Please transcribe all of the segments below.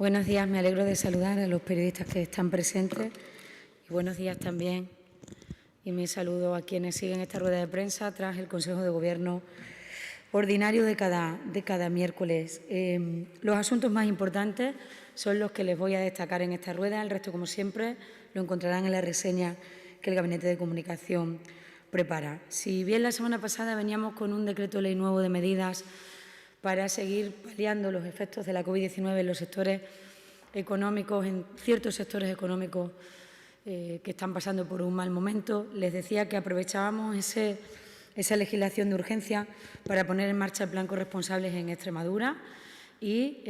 Buenos días, me alegro de saludar a los periodistas que están presentes y buenos días también. Y mi saludo a quienes siguen esta rueda de prensa tras el Consejo de Gobierno ordinario de cada miércoles. Los asuntos más importantes son los que les voy a destacar en esta rueda. El resto, como siempre, lo encontrarán en la reseña que el Gabinete de Comunicación prepara. Si bien la semana pasada veníamos con un decreto ley nuevo de medidas para seguir paliando los efectos de la COVID-19 en los sectores económicos, en ciertos sectores económicos que están pasando por un mal momento, les decía que aprovechábamos esa legislación de urgencia para poner en marcha el plan corresponsables en Extremadura y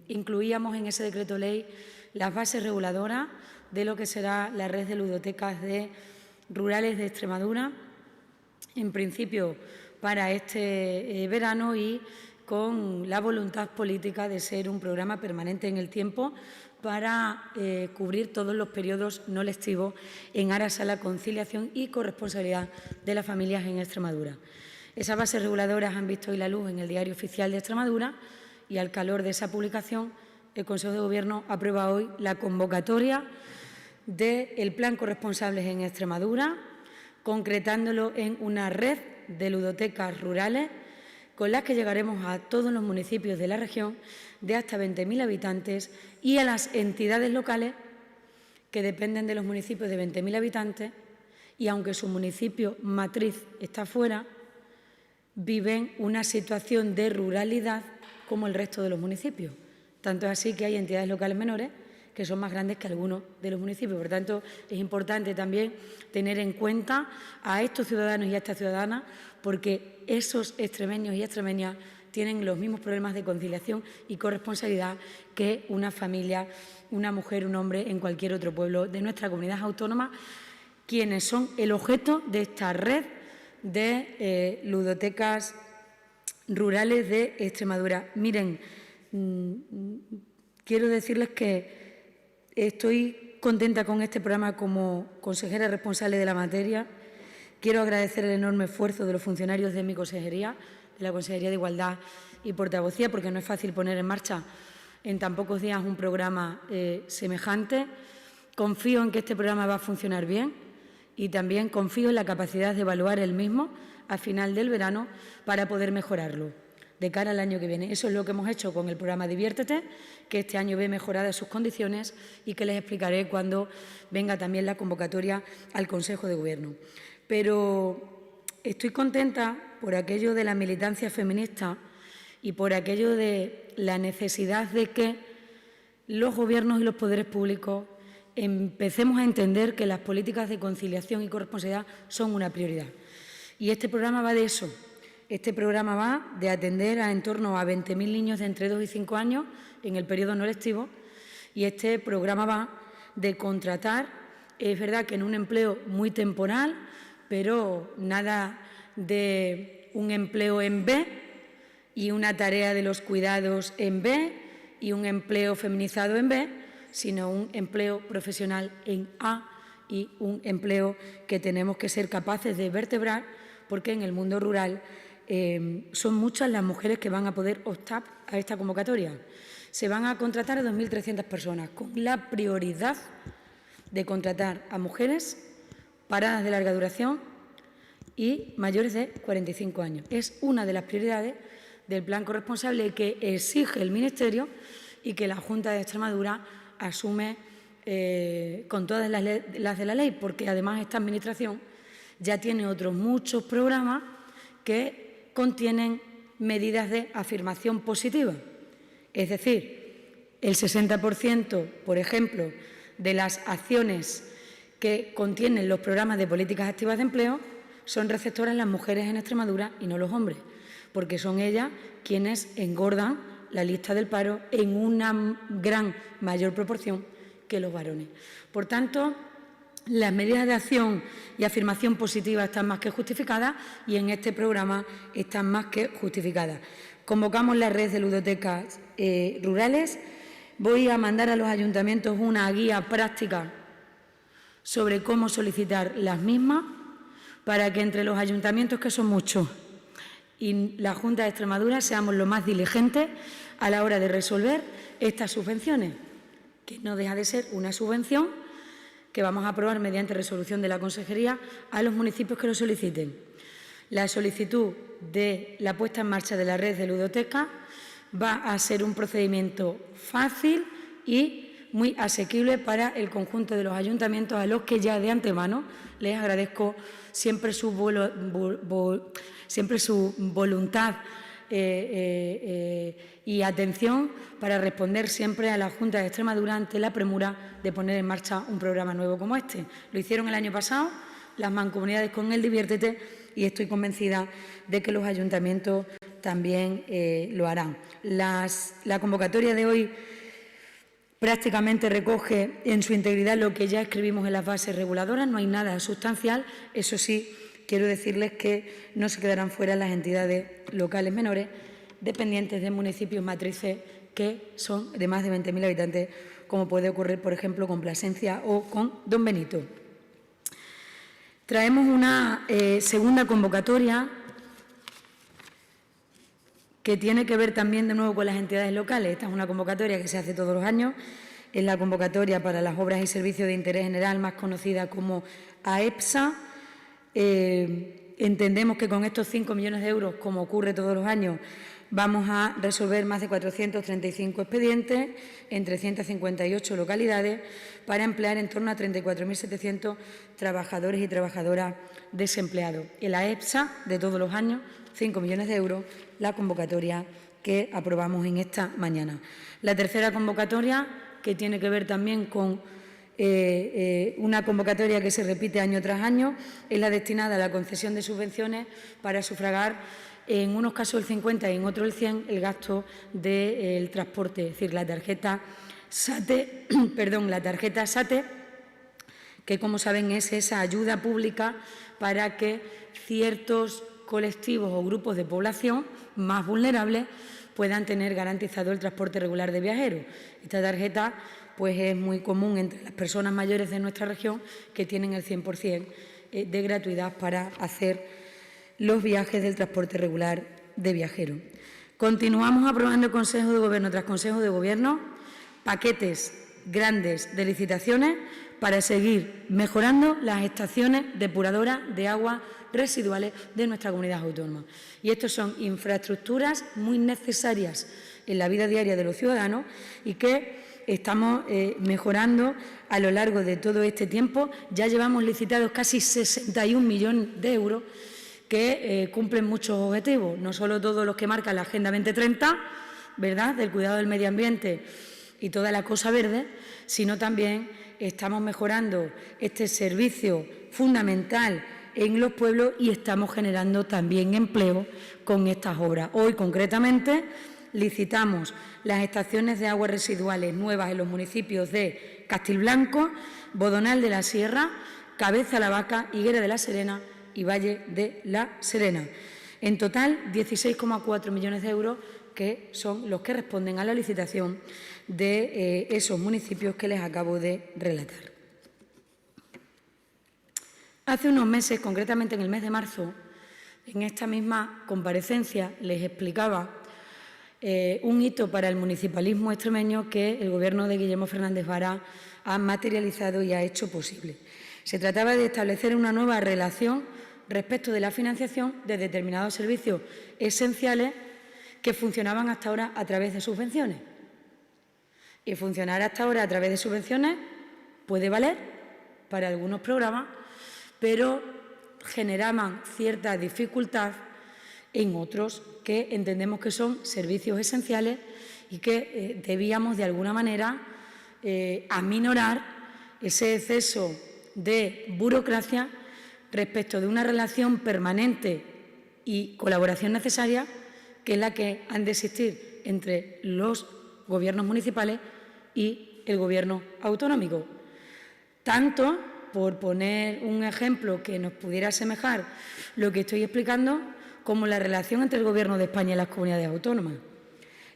incluíamos en ese decreto ley las bases reguladoras de lo que será la red de ludotecas rurales de Extremadura, en principio para este verano y con la voluntad política de ser un programa permanente en el tiempo para cubrir todos los periodos no lectivos en aras a la conciliación y corresponsabilidad de las familias en Extremadura. Esas bases reguladoras han visto hoy la luz en el Diario Oficial de Extremadura y al calor de esa publicación el Consejo de Gobierno aprueba hoy la convocatoria del Plan Corresponsables en Extremadura, concretándolo en una red de ludotecas rurales con las que llegaremos a todos los municipios de la región de hasta 20.000 habitantes y a las entidades locales que dependen de los municipios de 20.000 habitantes y, aunque su municipio matriz está fuera, viven una situación de ruralidad como el resto de los municipios. Tanto es así que hay entidades locales menores que son más grandes que algunos de los municipios. Por tanto, es importante también tener en cuenta a estos ciudadanos y a estas ciudadanas, porque esos extremeños y extremeñas tienen los mismos problemas de conciliación y corresponsabilidad que una familia, una mujer, un hombre en cualquier otro pueblo de nuestra comunidad autónoma, quienes son el objeto de esta red de ludotecas rurales de Extremadura. Miren, quiero decirles que estoy contenta con este programa como consejera responsable de la materia. Quiero agradecer el enorme esfuerzo de los funcionarios de mi consejería, de la Consejería de Igualdad y Portavocía, porque no es fácil poner en marcha en tan pocos días un programa semejante. Confío en que este programa va a funcionar bien y también confío en la capacidad de evaluar el mismo a final del verano para poder mejorarlo de cara al año que viene. Eso es lo que hemos hecho con el programa Diviértete, que este año ve mejoradas sus condiciones y que les explicaré cuando venga también la convocatoria al Consejo de Gobierno. Pero estoy contenta por aquello de la militancia feminista y por aquello de la necesidad de que los gobiernos y los poderes públicos empecemos a entender que las políticas de conciliación y corresponsabilidad son una prioridad. Y este programa va de eso. Este programa va de atender a en torno a 20.000 niños de entre 2 y 5 años en el periodo no lectivo y este programa va de contratar, es verdad que en un empleo muy temporal, pero nada de un empleo en B y una tarea de los cuidados en B y un empleo feminizado en B, sino un empleo profesional en A y un empleo que tenemos que ser capaces de vertebrar, porque en el mundo rural son muchas las mujeres que van a poder optar a esta convocatoria. Se van a contratar a 2.300 personas, con la prioridad de contratar a mujeres paradas de larga duración y mayores de 45 años. Es una de las prioridades del plan corresponsable que exige el Ministerio y que la Junta de Extremadura asume con todas las de la ley, porque además esta Administración ya tiene otros muchos programas que contienen medidas de afirmación positiva. Es decir, el 60%, por ejemplo, de las acciones que contienen los programas de políticas activas de empleo son receptoras las mujeres en Extremadura y no los hombres, porque son ellas quienes engordan la lista del paro en una gran mayor proporción que los varones. Por tanto, las medidas de acción y afirmación positiva están más que justificadas y en este programa están más que justificadas. Convocamos la red de ludotecas rurales. Voy a mandar a los ayuntamientos una guía práctica sobre cómo solicitar las mismas para que entre los ayuntamientos, que son muchos, y la Junta de Extremadura seamos lo más diligentes a la hora de resolver estas subvenciones, que no deja de ser una subvención que vamos a aprobar mediante resolución de la Consejería a los municipios que lo soliciten. La solicitud de la puesta en marcha de la red de ludotecas va a ser un procedimiento fácil y muy asequible para el conjunto de los ayuntamientos, a los que ya de antemano les agradezco siempre su voluntad y atención para responder siempre a la Junta de Extremadura ante la premura de poner en marcha un programa nuevo como este. Lo hicieron el año pasado las mancomunidades con el Diviértete y estoy convencida de que los ayuntamientos también lo harán. La convocatoria de hoy prácticamente recoge en su integridad lo que ya escribimos en las bases reguladoras, no hay nada sustancial. Eso sí, quiero decirles que no se quedarán fuera las entidades locales menores dependientes de municipios matrices que son de más de 20.000 habitantes, como puede ocurrir, por ejemplo, con Plasencia o con Don Benito. Traemos una segunda convocatoria que tiene que ver también de nuevo con las entidades locales. Esta es una convocatoria que se hace todos los años. Es la convocatoria para las obras y servicios de interés general, más conocida como AEPSA. Entendemos que con estos 5 millones de euros, como ocurre todos los años, vamos a resolver más de 435 expedientes en 358 localidades para emplear en torno a 34.700 trabajadores y trabajadoras desempleados. El AEPSA de todos los años, 5 millones de euros, la convocatoria que aprobamos en esta mañana. La tercera convocatoria, que tiene que ver también con una convocatoria que se repite año tras año, es la destinada a la concesión de subvenciones para sufragar en unos casos el 50 y en otros el 100 el gasto del transporte, es decir, la tarjeta SATE, que como saben es esa ayuda pública para que ciertos colectivos o grupos de población más vulnerables puedan tener garantizado el transporte regular de viajeros. Esta tarjeta pues, es muy común entre las personas mayores de nuestra región, que tienen el 100% de gratuidad para hacer los viajes del transporte regular de viajeros. Continuamos aprobando Consejo de Gobierno tras Consejo de Gobierno paquetes grandes de licitaciones para seguir mejorando las estaciones depuradoras de aguas residuales de nuestra comunidad autónoma. Y estos son infraestructuras muy necesarias en la vida diaria de los ciudadanos y que estamos mejorando a lo largo de todo este tiempo. Ya llevamos licitados casi 61 millones de euros que cumplen muchos objetivos, no solo todos los que marca la Agenda 2030, ¿verdad?, del cuidado del medio ambiente y toda la cosa verde, sino también estamos mejorando este servicio fundamental en los pueblos y estamos generando también empleo con estas obras. Hoy, concretamente, licitamos las estaciones de aguas residuales nuevas en los municipios de Castilblanco, Bodonal de la Sierra, Cabeza la Vaca, Higuera de la Serena y Valle de la Serena. En total, 16,4 millones de euros, que son los que responden a la licitación de esos municipios que les acabo de relatar. Hace unos meses, concretamente en el mes de marzo, en esta misma comparecencia les explicaba un hito para el municipalismo extremeño que el Gobierno de Guillermo Fernández Vara ha materializado y ha hecho posible. Se trataba de establecer una nueva relación respecto de la financiación de determinados servicios esenciales que funcionaban hasta ahora a través de subvenciones. Y funcionar hasta ahora a través de subvenciones puede valer para algunos programas, pero generaban cierta dificultad en otros que entendemos que son servicios esenciales y que debíamos de alguna manera aminorar ese exceso de burocracia respecto de una relación permanente y colaboración necesaria, que es la que han de existir entre los gobiernos municipales y el Gobierno autonómico. Tanto, por poner un ejemplo que nos pudiera asemejar lo que estoy explicando, como la relación entre el Gobierno de España y las comunidades autónomas.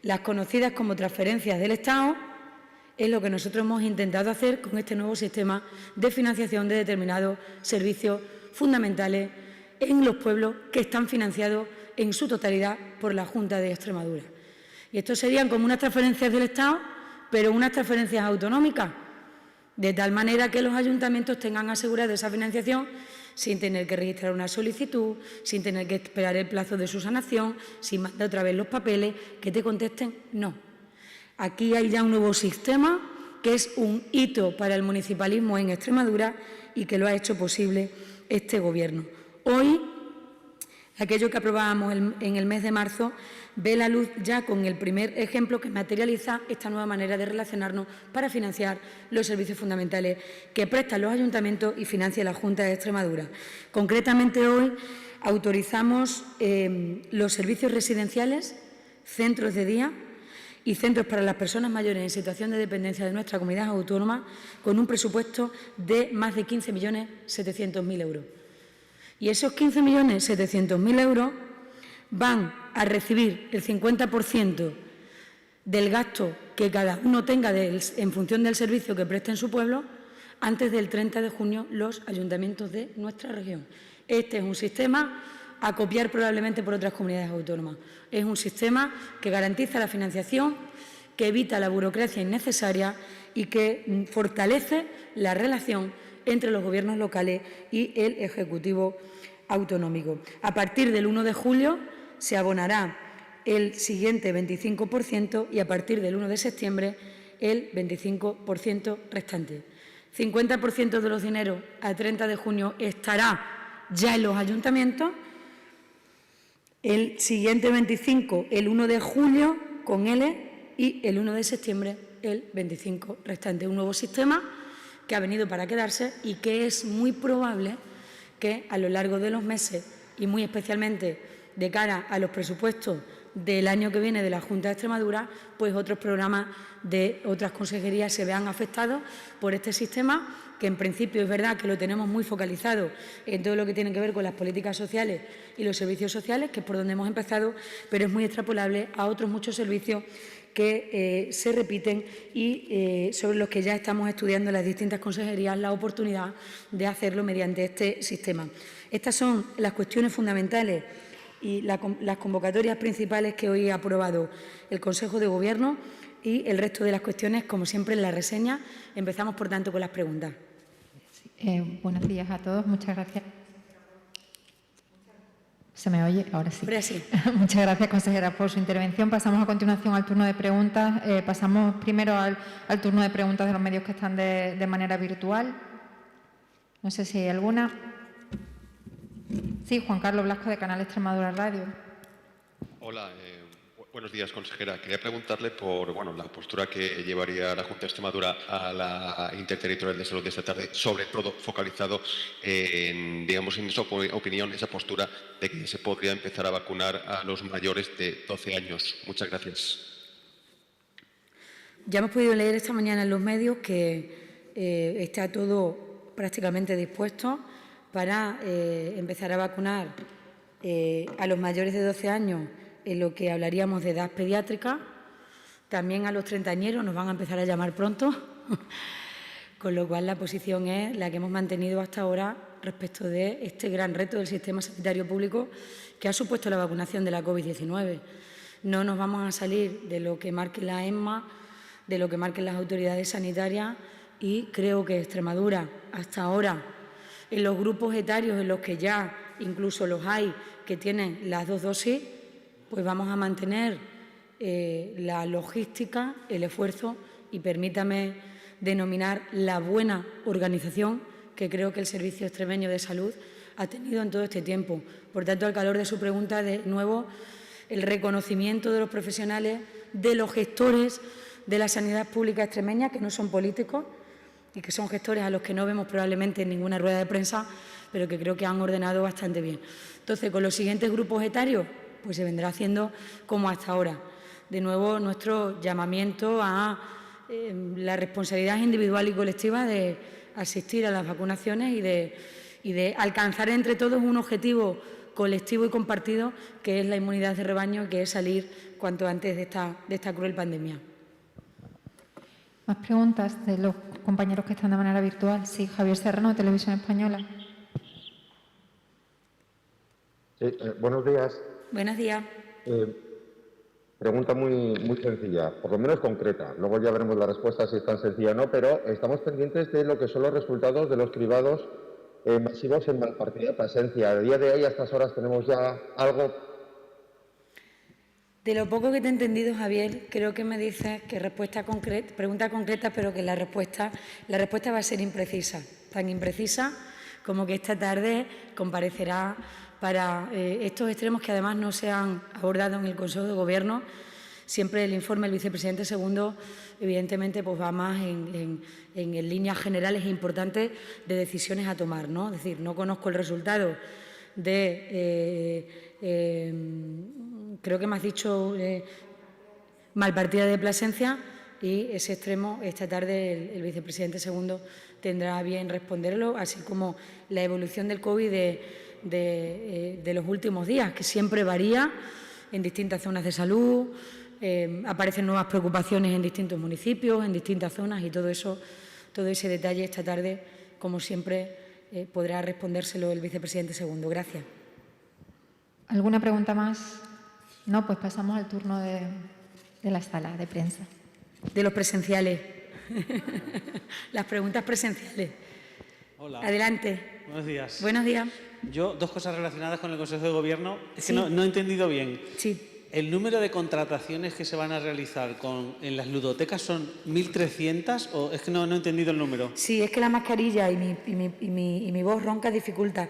Las conocidas como transferencias del Estado es lo que nosotros hemos intentado hacer con este nuevo sistema de financiación de determinados servicios fundamentales en los pueblos que están financiados en su totalidad por la Junta de Extremadura. Y esto serían como unas transferencias del Estado, pero unas transferencias autonómicas, de tal manera que los ayuntamientos tengan asegurada esa financiación sin tener que registrar una solicitud, sin tener que esperar el plazo de su sanación, sin mandar otra vez los papeles, que te contesten, no. Aquí hay ya un nuevo sistema que es un hito para el municipalismo en Extremadura y que lo ha hecho posible este Gobierno. Hoy, aquello que aprobábamos en el mes de marzo ve la luz ya con el primer ejemplo que materializa esta nueva manera de relacionarnos para financiar los servicios fundamentales que prestan los ayuntamientos y financia la Junta de Extremadura. Concretamente, hoy autorizamos los servicios residenciales, centros de día y centros para las personas mayores en situación de dependencia de nuestra comunidad autónoma con un presupuesto de más de 15.700.000 euros. Y esos 15.700.000 euros van a recibir el 50% del gasto que cada uno tenga en función del servicio que preste en su pueblo antes del 30 de junio los ayuntamientos de nuestra región. Este es un sistema a copiar probablemente por otras comunidades autónomas. Es un sistema que garantiza la financiación, que evita la burocracia innecesaria y que fortalece la relación entre los gobiernos locales y el Ejecutivo autonómico. A partir del 1 de julio se abonará el siguiente 25% y a partir del 1 de septiembre el 25% restante. 50% de los dineros al 30 de junio estará ya en los ayuntamientos, el siguiente 25 el 1 de julio con ELE y el 1 de septiembre el 25 restante. Un nuevo sistema que ha venido para quedarse y que es muy probable que a lo largo de los meses y muy especialmente de cara a los presupuestos del año que viene de la Junta de Extremadura, pues otros programas de otras consejerías se vean afectados por este sistema, que en principio es verdad que lo tenemos muy focalizado en todo lo que tiene que ver con las políticas sociales y los servicios sociales, que es por donde hemos empezado, pero es muy extrapolable a otros muchos servicios que se repiten y sobre los que ya estamos estudiando en las distintas consejerías la oportunidad de hacerlo mediante este sistema. Estas son las cuestiones fundamentales y las convocatorias principales que hoy ha aprobado el Consejo de Gobierno y el resto de las cuestiones, como siempre, en la reseña. Empezamos, por tanto, con las preguntas. Buenos días a todos. Muchas gracias. ¿Se me oye? Ahora sí. Sí. Muchas gracias, consejera, por su intervención. Pasamos a continuación al turno de preguntas. Pasamos primero al turno de preguntas de los medios que están de manera virtual. No sé si hay alguna. Sí, Juan Carlos Blasco, de Canal Extremadura Radio. Hola, buenos días, consejera. Quería preguntarle por la postura que llevaría la Junta de Extremadura a la Interterritorial de Salud de esta tarde, sobre todo focalizado en esa opinión, esa postura de que se podría empezar a vacunar a los mayores de 12 años. Muchas gracias. Ya hemos podido leer esta mañana en los medios que está todo prácticamente dispuesto para empezar a vacunar a los mayores de 12 años en lo que hablaríamos de edad pediátrica. También a los treintañeros nos van a empezar a llamar pronto, con lo cual la posición es la que hemos mantenido hasta ahora respecto de este gran reto del sistema sanitario público que ha supuesto la vacunación de la COVID-19. No nos vamos a salir de lo que marque la ESMA, de lo que marquen las autoridades sanitarias y creo que Extremadura, hasta ahora, en los grupos etarios en los que ya incluso los hay que tienen las 2 dosis, pues vamos a mantener la logística, el esfuerzo y permítame denominar la buena organización que creo que el Servicio Extremeño de Salud ha tenido en todo este tiempo. Por tanto, al calor de su pregunta, de nuevo, el reconocimiento de los profesionales, de los gestores de la sanidad pública extremeña, que no son políticos y que son gestores a los que no vemos probablemente en ninguna rueda de prensa, pero que creo que han ordenado bastante bien. Entonces, con los siguientes grupos etarios, pues se vendrá haciendo como hasta ahora. De nuevo, nuestro llamamiento a la responsabilidad individual y colectiva de asistir a las vacunaciones y de alcanzar entre todos un objetivo colectivo y compartido, que es la inmunidad de rebaño, que es salir cuanto antes de esta cruel pandemia. ¿Más preguntas de los compañeros que están de manera virtual? Sí, Javier Serrano, de Televisión Española. Sí, buenos días. Buenos días. Pregunta muy sencilla, por lo menos concreta. Luego ya veremos la respuesta si es tan sencilla o no, pero estamos pendientes de lo que son los resultados de los cribados masivos en malpartida presencia. A día de hoy, a estas horas, tenemos ya algo. De lo poco que te he entendido, Javier, creo que me dices que pregunta concreta, pero que la respuesta va a ser imprecisa. Tan imprecisa como que esta tarde comparecerá para estos extremos que además no se han abordado en el Consejo de Gobierno. Siempre el informe del vicepresidente segundo, evidentemente, pues va más en líneas generales e importantes de decisiones a tomar, ¿no? Es decir, no conozco el resultado de, creo que me has dicho, malpartida de Plasencia, y ese extremo esta tarde el vicepresidente segundo tendrá a bien responderlo, así como la evolución del COVID de los últimos días, que siempre varía en distintas zonas de salud, aparecen nuevas preocupaciones en distintos municipios, en distintas zonas, y todo ese detalle esta tarde, como siempre, podrá respondérselo el vicepresidente segundo. Gracias. ¿Alguna pregunta más? No, pues pasamos al turno de la sala de prensa. De los presenciales. Las preguntas presenciales. Hola. Adelante. Buenos días. Buenos días. Yo, dos cosas relacionadas con el Consejo de Gobierno. Es Sí. que no he entendido bien. Sí. ¿El número de contrataciones que se van a realizar en las ludotecas son 1.300 o es que no he entendido el número? Sí, es que la mascarilla y mi voz ronca dificulta.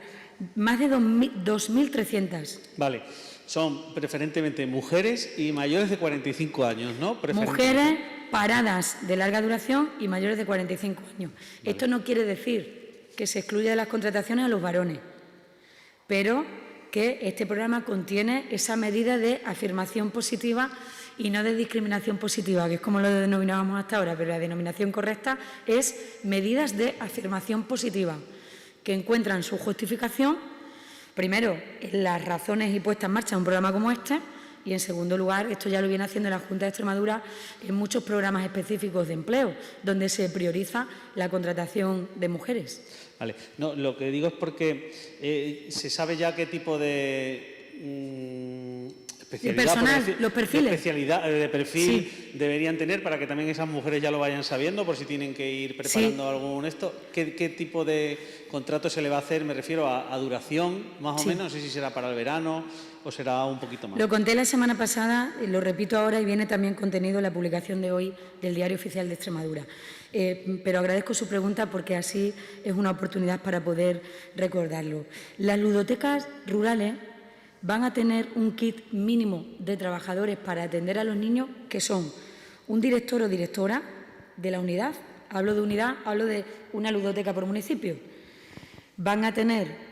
Más de 2.300. Vale. Son preferentemente mujeres y mayores de 45 años, ¿no? Mujeres paradas de larga duración y mayores de 45 años. Vale. Esto no quiere decir que se excluya de las contrataciones a los varones, pero que este programa contiene esa medida de afirmación positiva y no de discriminación positiva, que es como lo denominábamos hasta ahora, pero la denominación correcta es medidas de afirmación positiva, que encuentran su justificación, primero, en las razones y puesta en marcha de un programa como este, y en segundo lugar, esto ya lo viene haciendo la Junta de Extremadura en muchos programas específicos de empleo, donde se prioriza la contratación de mujeres. Vale. No, lo que digo es porque se sabe ya qué tipo de especialidad, de personal, los perfiles. De perfil Sí. deberían tener para que también esas mujeres ya lo vayan sabiendo por si tienen que ir preparando Sí. algún esto. ¿Qué tipo de contrato se le va a hacer? Me refiero a duración, más o menos. No sé si será para el verano o será un poquito más. Lo conté la semana pasada, lo repito ahora y viene también contenido en la publicación de hoy del Diario Oficial de Extremadura. Pero agradezco su pregunta porque así es una oportunidad para poder recordarlo. Las ludotecas rurales van a tener un kit mínimo de trabajadores para atender a los niños, que son un director o directora de la unidad. Hablo de unidad, hablo de una ludoteca por municipio. Van a tener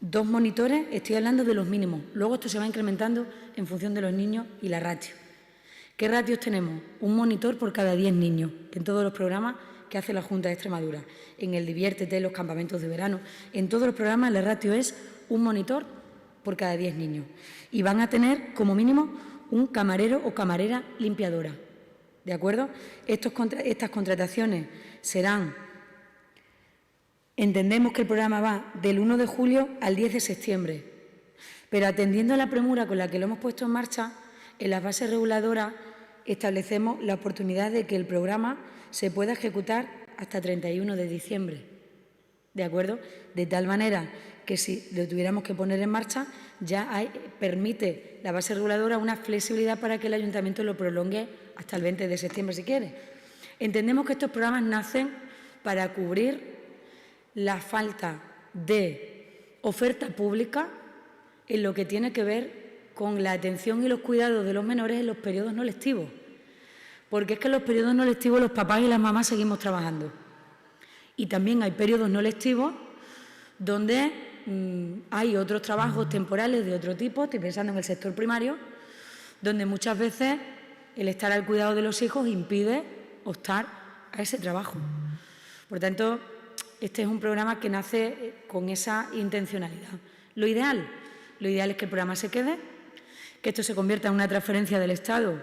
2 monitores, estoy hablando de los mínimos. Luego esto se va incrementando en función de los niños y la ratio. ¿Qué ratios tenemos? Un monitor por cada 10 niños en todos los programas que hace la Junta de Extremadura. En el Diviértete, en los campamentos de verano, en todos los programas la ratio es un monitor por cada 10 niños. Y van a tener, como mínimo, un camarero o camarera limpiadora. ¿De acuerdo? Estas contrataciones serán... Entendemos que el programa va del 1 de julio al 10 de septiembre, pero atendiendo a la premura con la que lo hemos puesto en marcha, en las bases reguladoras establecemos la oportunidad de que el programa se pueda ejecutar hasta 31 de diciembre. ¿De acuerdo? De tal manera que si lo tuviéramos que poner en marcha, ya permite la base reguladora una flexibilidad para que el ayuntamiento lo prolongue hasta el 20 de septiembre si quiere. Entendemos que estos programas nacen para cubrir la falta de oferta pública en lo que tiene que ver con la atención y los cuidados de los menores en los periodos no lectivos. Porque es que en los periodos no lectivos los papás y las mamás seguimos trabajando. Y también hay periodos no lectivos donde hay otros trabajos temporales de otro tipo, estoy pensando en el sector primario, donde muchas veces el estar al cuidado de los hijos impide optar a ese trabajo. Por tanto, este es un programa que nace con esa intencionalidad. Lo ideal es que el programa se quede, que esto se convierta en una transferencia del Estado,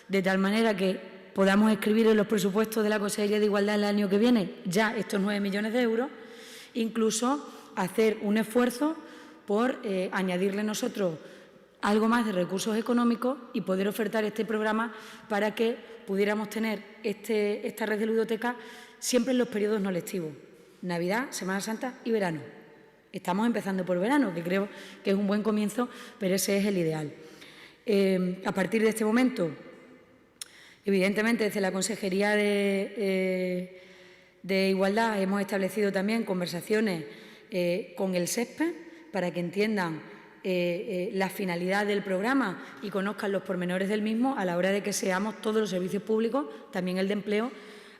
de tal manera que podamos escribir en los presupuestos de la Consejería de Igualdad el año que viene ya estos 9 millones de euros, incluso hacer un esfuerzo por añadirle nosotros algo más de recursos económicos y poder ofertar este programa para que pudiéramos tener esta red de ludoteca siempre en los periodos no lectivos, Navidad, Semana Santa y verano. Estamos empezando por verano, que creo que es un buen comienzo, pero ese es el ideal. A partir de este momento, evidentemente, desde la Consejería de Igualdad hemos establecido también conversaciones con el SESPE para que entiendan la finalidad del programa y conozcan los pormenores del mismo a la hora de que seamos todos los servicios públicos, también el de empleo,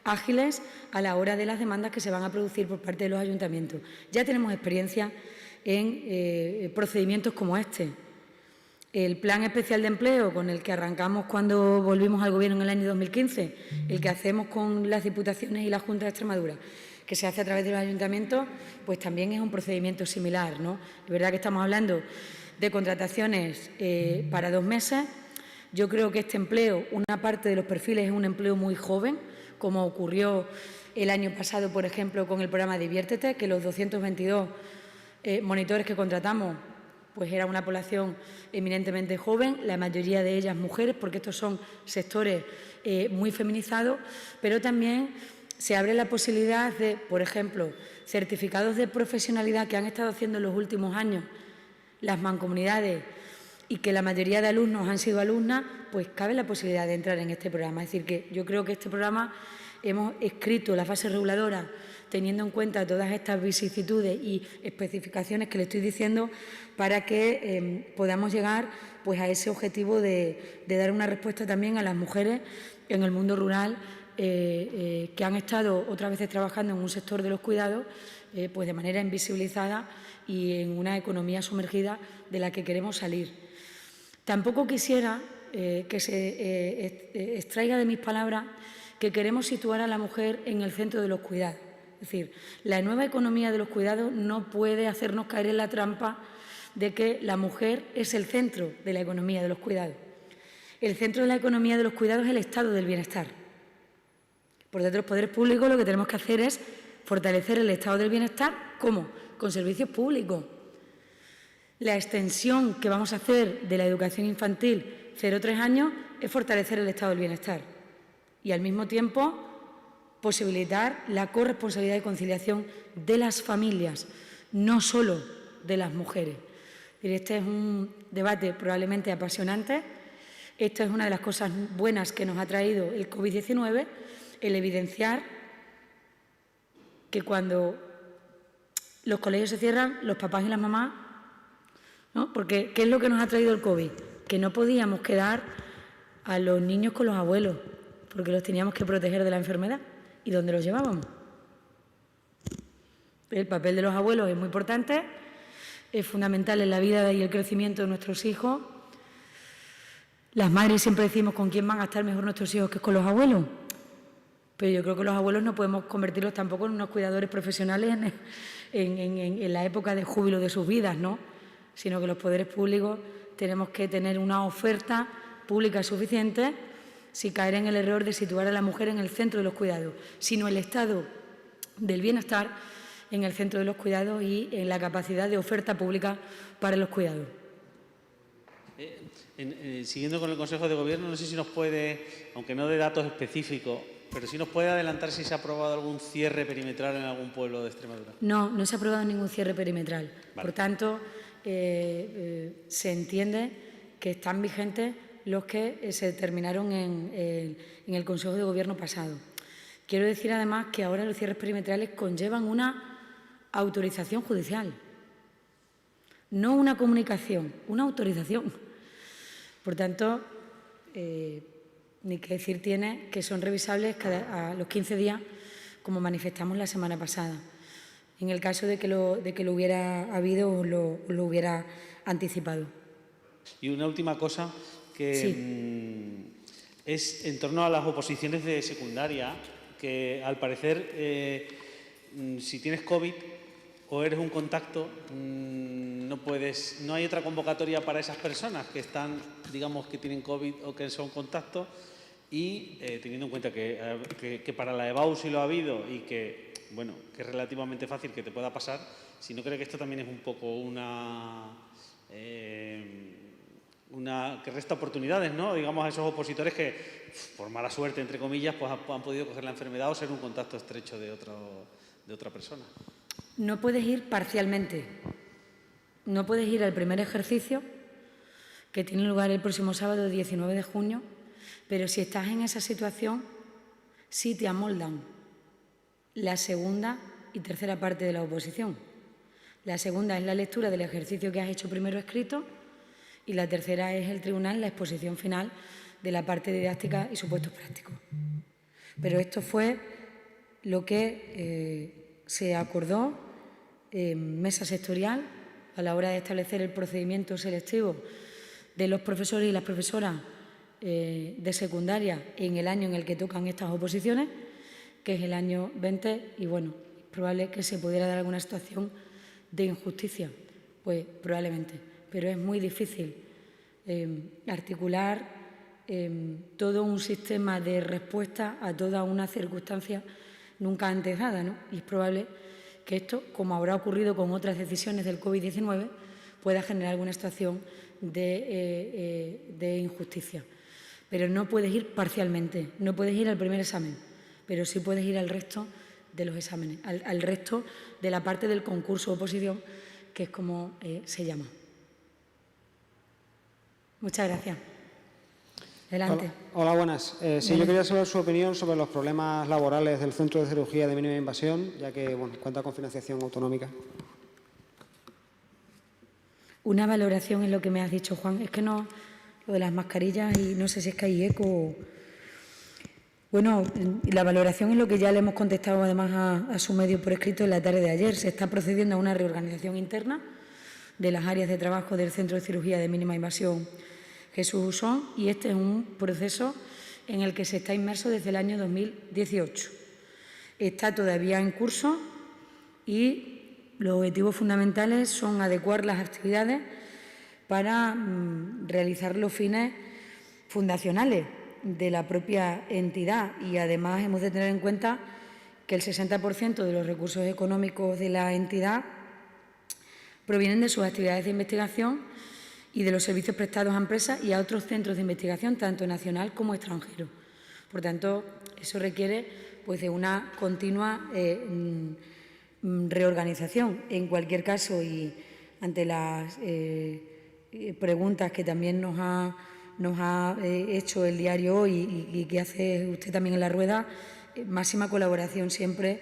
ágiles a la hora de las demandas que se van a producir por parte de los ayuntamientos. Ya tenemos experiencia en procedimientos como este. El Plan Especial de Empleo, con el que arrancamos cuando volvimos al Gobierno en el año 2015, el que hacemos con las Diputaciones y la Junta de Extremadura, que se hace a través de los ayuntamientos, pues también es un procedimiento similar, ¿no? Es verdad que estamos hablando de contrataciones para 2 meses. Yo creo que este empleo, una parte de los perfiles es un empleo muy joven, como ocurrió el año pasado, por ejemplo, con el programa Diviértete, que los 222 monitores que contratamos pues era una población eminentemente joven, la mayoría de ellas mujeres, porque estos son sectores muy feminizados, pero también se abre la posibilidad de, por ejemplo, certificados de profesionalidad que han estado haciendo en los últimos años las mancomunidades y que la mayoría de alumnos han sido alumnas, pues cabe la posibilidad de entrar en este programa. Es decir, que yo creo que este programa hemos escrito la fase reguladora teniendo en cuenta todas estas vicisitudes y especificaciones que le estoy diciendo para que podamos llegar pues, a ese objetivo de dar una respuesta también a las mujeres en el mundo rural que han estado otras veces trabajando en un sector de los cuidados pues de manera invisibilizada y en una economía sumergida de la que queremos salir. Tampoco quisiera que se extraiga de mis palabras que queremos situar a la mujer en el centro de los cuidados. Es decir, la nueva economía de los cuidados no puede hacernos caer en la trampa de que la mujer es el centro de la economía de los cuidados. El centro de la economía de los cuidados es el estado del bienestar. Por tanto, los poderes públicos lo que tenemos que hacer es fortalecer el estado del bienestar. ¿Cómo? Con servicios públicos. La extensión que vamos a hacer de la educación infantil 0-3 años es fortalecer el estado del bienestar y, al mismo tiempo, posibilitar la corresponsabilidad y conciliación de las familias, no solo de las mujeres. Este es un debate probablemente apasionante. Esta es una de las cosas buenas que nos ha traído el COVID-19, el evidenciar que cuando los colegios se cierran, los papás y las mamás, ¿no? Porque ¿qué es lo que nos ha traído el COVID? Que no podíamos quedar a los niños con los abuelos, porque los teníamos que proteger de la enfermedad. ¿Y dónde los llevábamos? El papel de los abuelos es muy importante, es fundamental en la vida y el crecimiento de nuestros hijos. Las madres siempre decimos con quién van a estar mejor nuestros hijos que con los abuelos. Pero yo creo que los abuelos no podemos convertirlos tampoco en unos cuidadores profesionales en la época de júbilo de sus vidas, ¿no? Sino que los poderes públicos tenemos que tener una oferta pública suficiente sin caer en el error de situar a la mujer en el centro de los cuidados, sino el estado del bienestar en el centro de los cuidados y en la capacidad de oferta pública para los cuidados. Siguiendo con el Consejo de Gobierno, no sé si nos puede, aunque no de datos específicos, pero sí nos puede adelantar si se ha aprobado algún cierre perimetral en algún pueblo de Extremadura. No, no se ha aprobado ningún cierre perimetral. Vale. Por tanto, se entiende que están vigentes los que se determinaron en el Consejo de Gobierno pasado. Quiero decir además que ahora los cierres perimetrales conllevan una autorización judicial, no una comunicación, una autorización. Por tanto, ni que decir tiene que son revisables a los 15 días, como manifestamos la semana pasada, en el caso de que lo hubiera habido o lo hubiera anticipado. Y una última cosa, que sí. Es en torno a las oposiciones de secundaria, que al parecer, si tienes COVID o eres un contacto, no hay otra convocatoria para esas personas que están, digamos, que tienen COVID o que son contactos, y teniendo en cuenta que para la EBAU sí lo ha habido y que bueno, que es relativamente fácil que te pueda pasar, sino creo que esto también es un poco que resta oportunidades, ¿no? Digamos, a esos opositores que, por mala suerte, entre comillas, pues han podido coger la enfermedad o ser un contacto estrecho de otra persona. No puedes ir parcialmente. No puedes ir al primer ejercicio, que tiene lugar el próximo sábado 19 de junio, pero si estás en esa situación, sí te amoldan la segunda y tercera parte de la oposición. La segunda es la lectura del ejercicio que has hecho primero escrito y la tercera es el tribunal, la exposición final de la parte didáctica y supuestos prácticos. Pero esto fue lo que se acordó en mesa sectorial a la hora de establecer el procedimiento selectivo de los profesores y las profesoras de secundaria en el año en el que tocan estas oposiciones, que es el año 20, y bueno, es probable que se pudiera dar alguna situación de injusticia, pues probablemente, pero es muy difícil articular todo un sistema de respuesta a toda una circunstancia nunca antes dada, ¿no? Y es probable que esto, como habrá ocurrido con otras decisiones del COVID-19, pueda generar alguna situación de injusticia. Pero no puedes ir parcialmente, no puedes ir al primer examen, pero sí puedes ir al resto de los exámenes, al resto de la parte del concurso oposición, que es como se llama. Muchas gracias. Adelante. Hola, buenas. Sí, yo quería saber su opinión sobre los problemas laborales del Centro de Cirugía de Mínima Invasión, ya que cuenta con financiación autonómica. Una valoración en lo que me has dicho, Juan. Es que no, lo de las mascarillas y no sé si es que hay eco. Bueno, la valoración es lo que ya le hemos contestado además a su medio por escrito en la tarde de ayer. Se está procediendo a una reorganización interna de las áreas de trabajo del Centro de Cirugía de Mínima Invasión Jesús Usón, y este es un proceso en el que se está inmerso desde el año 2018. Está todavía en curso y los objetivos fundamentales son adecuar las actividades para realizar los fines fundacionales de la propia entidad, y además hemos de tener en cuenta que el 60% de los recursos económicos de la entidad provienen de sus actividades de investigación y de los servicios prestados a empresas y a otros centros de investigación, tanto nacional como extranjero. Por tanto, eso requiere pues, de una continua reorganización. En cualquier caso, y ante las preguntas que también nos ha hecho el diario hoy y que hace usted también en la rueda, máxima colaboración siempre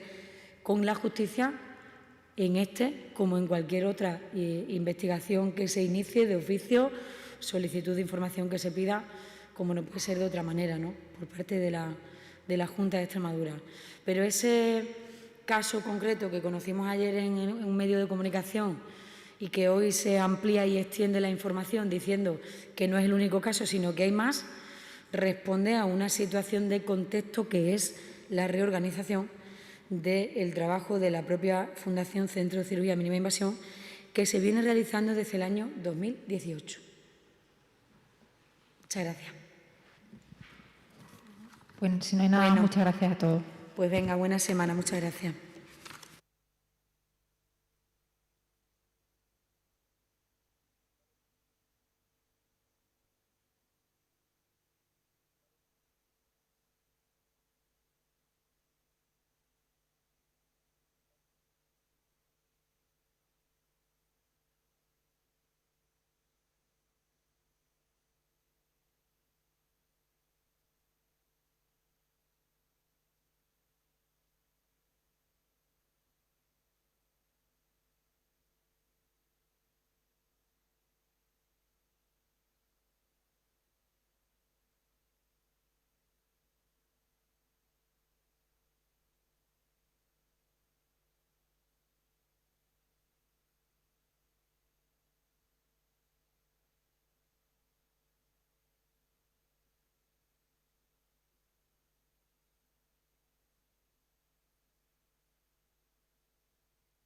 con la justicia, en este, como en cualquier otra investigación que se inicie de oficio, solicitud de información que se pida, como no puede ser de otra manera, ¿no?, por parte de la Junta de Extremadura. Pero ese caso concreto que conocimos ayer en un medio de comunicación y que hoy se amplía y extiende la información diciendo que no es el único caso, sino que hay más, responde a una situación de contexto que es la reorganización del trabajo de la propia Fundación Centro de Cirugía Mínima Invasión, que se viene realizando desde el año 2018. Muchas gracias. Bueno, si no hay nada, muchas gracias a todos. Pues venga, buena semana. Muchas gracias.